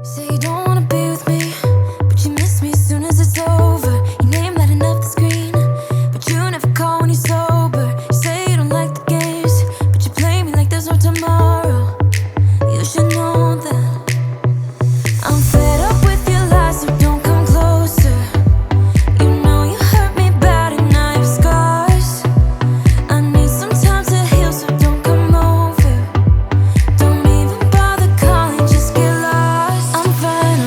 Say you don't wanna be with me, but you miss me as soon as it's over. Your name lighting up the screen, but you never call when you're sober. You say you don't like the games, but you play me like there's no tomorrow. You should know that I'm fed up with your lies, so don't come closer. You know you hurt me bad and now you have scars. I need some time to heal, so don't come over. Don't even bother calling, just get lost. I'm fine,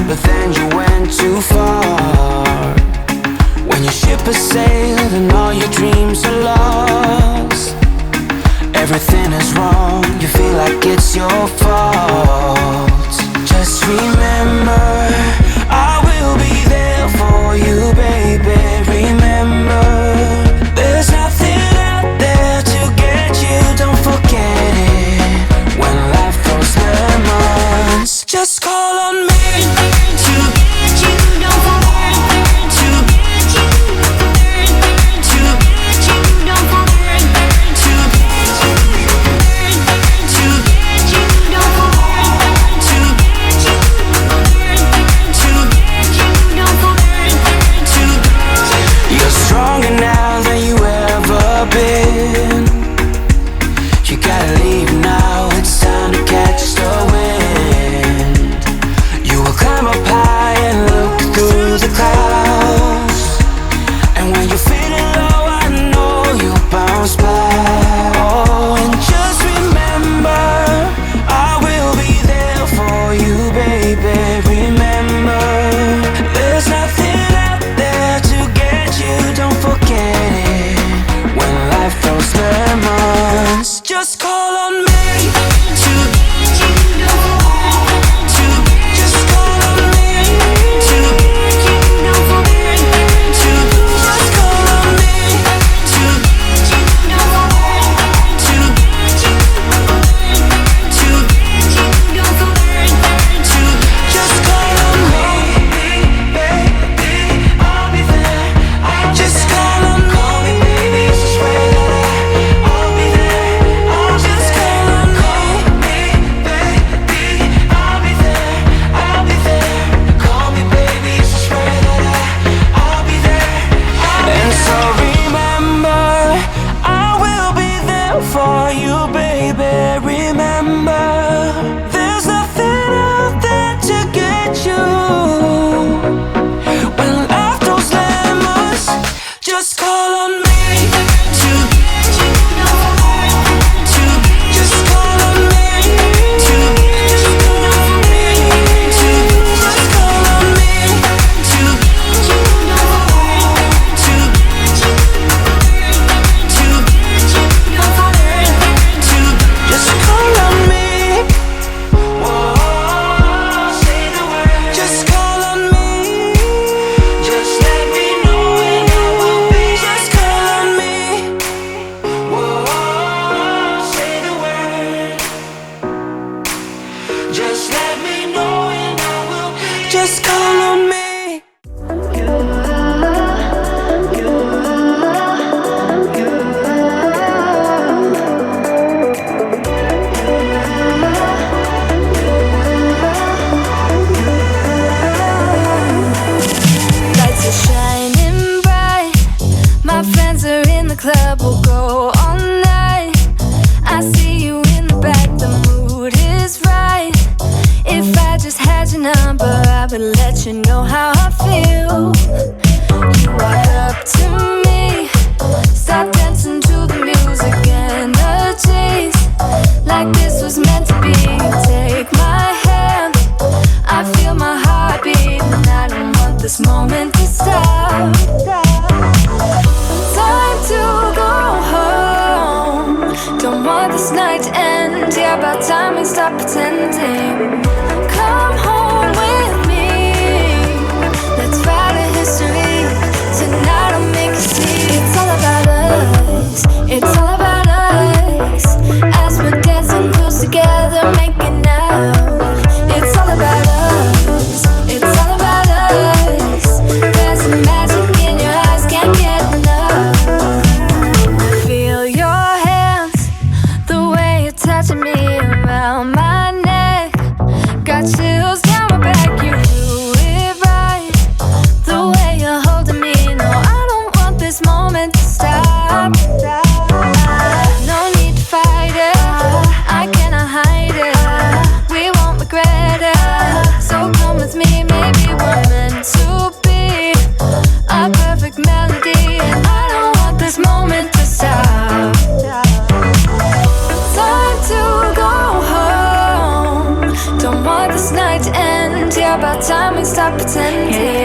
but then you went too far. When your ship has sailed and all your dreams are lost, everything is wrong, you feel like it's your fault. Just remember, I will be there for you, baby. Remember, there's nothing out there to get you, don't forget it. When life throws lemons, just call on me to get you, don't forget to get you, to get you, don't forget to get you, to get you, don't forget to get you, to get you, don't forget to get you. You're stronger now than you ever been. You gotta leave now, it's time to catch the wind. You will climb up high and look through the clouds, and when you're feeling low, I know you'll bounce back. Oh, and just remember, I will be there for you, baby. Remember, there's nothing out there to get you, don't forget it. When life throws lemons, just call on me to get you, don't forget to just call on me to get you, don't forget to just call on me to get you, don't forget to get you, to get you, don't forget to just call on me, baby, I'll be there. Just call on me, baby, swear that I'll be there. I'll just call on me, baby, I'll be there. I'll be there. Call me, baby, swear that I'll be there. And so remember, I will be there for you, baby. Remember, there's nothing out there to get you. When life throws lemons, just call on me to get you, don't forget to just call on me to get you, don't forget to just call on me to get you, don't forget to get you, to get you, don't forget to just call on me. Whoa, say the word. Just call on me. Just let me know when I will be. Just call on me. Whoa, say the word. Just let me know when I will be. Just call on me. Lights are shining bright. My friends are in the club, we'll go all night. I see you in the back, the mood is right. If I just had your number, I would let you know how I feel. You walk up to me, start dancing to the music and the chase. Like this was meant to be. Take my hand, I feel my heart beat, and I don't want this moment to stop. Time to go home. Don't want this night to end. Yeah, about time we stop pretending. Come home with me. Let's write a history. Tonight I'll make you see. It's all about us. It's all about us. As we're dancing close together, making out. It's all about us. It's all about us. There's some magic in your eyes, can't get enough. Feel your hands, the way you're touching me around my neck. Got chills down my back, you do it right. The way you're stop pretending.